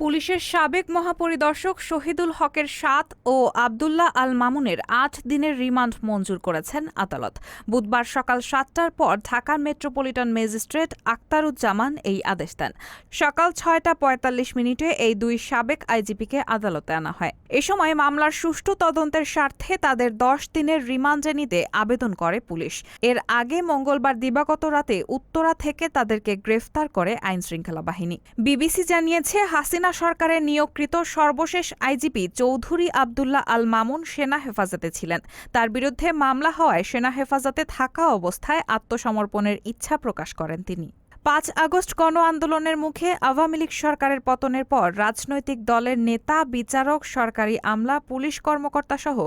পুলিশের সাবেক মহাপরিদর্শক শহীদুল হকের ৭ ও আবদুল্লাহ আল মামুনের ৮ দিনের রিমান্ড মঞ্জুর করেছেন আদালত। বুধবার সকাল ৭টার পর ঢাকার মেট্রোপলিটন ম্যাজিস্ট্রেট আখতারুজ্জামান এই আদেশ দেন। সকাল ৬টা ৪৫ মিনিটে এই দুই সাবেক আইজিপিকে আদালতে আনা হয়। এ সময় মামলার সুষ্ঠু তদন্তের স্বার্থে তাদের ১০ দিনের রিমান্ডে নিতে আবেদন করে পুলিশ। এর আগে মঙ্গলবার দিবাগত রাতে উত্তরা থেকে তাদেরকে গ্রেফতার করে আইনশৃঙ্খলা বাহিনী। বিবিসি জানিয়েছে, হাসিনা সরকারের নিয়োগকৃত সর্বশেষ আইজিপি চৌধুরী আবদুল্লাহ আল মামুন সেনা হেফাজতে ছিলেন। তার বিরুদ্ধে মামলা হওয়ায় সেনা হেফাজতে থাকা অবস্থায় আত্মসমর্পণের ইচ্ছা প্রকাশ করেন তিনি। ৫ আগস্ট গণ আন্দোলনের মুখে আওয়ামী লীগ সরকারের পতনের পর রাজনৈতিক দলের নেতা, বিচারক, সরকারি আমলা, পুলিশ কর্মকর্তাসহ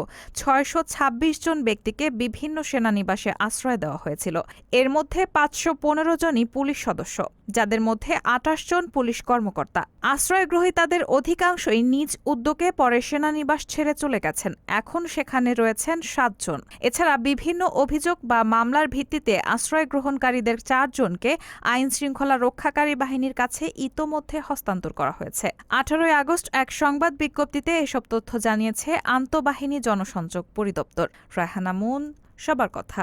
৬২৬ জন ব্যক্তিকে বিভিন্ন সেনানিবাসে আশ্রয় দেওয়া হয়েছিল। এর মধ্যে ৫১৫ জনই পুলিশ সদস্য, যাদের মধ্যে ২৮ জন পুলিশ কর্মকর্তা। আশ্রয়গ্রহীতাদের অধিকাংশই নিজ উদ্যোগে পরে সেনানিবাস ছেড়ে চলে গেছেন। এখন সেখানে রয়েছেন ৭ জন। এছাড়া বিভিন্ন অভিযোগ বা মামলার ভিত্তিতে আশ্রয় গ্রহণকারীদের ৪ জনকে আইনশৃঙ্খলা রক্ষাকারী বাহিনীর কাছে ইতোমধ্যে হস্তান্তর করা হয়েছে। ১৮ আগস্ট এক সংবাদ বিজ্ঞপ্তিতে এসব তথ্য জানিয়েছে আন্তঃবাহিনী জনসংযোগ পরিদপ্তর। রায়হানা মুন, সবার কথা।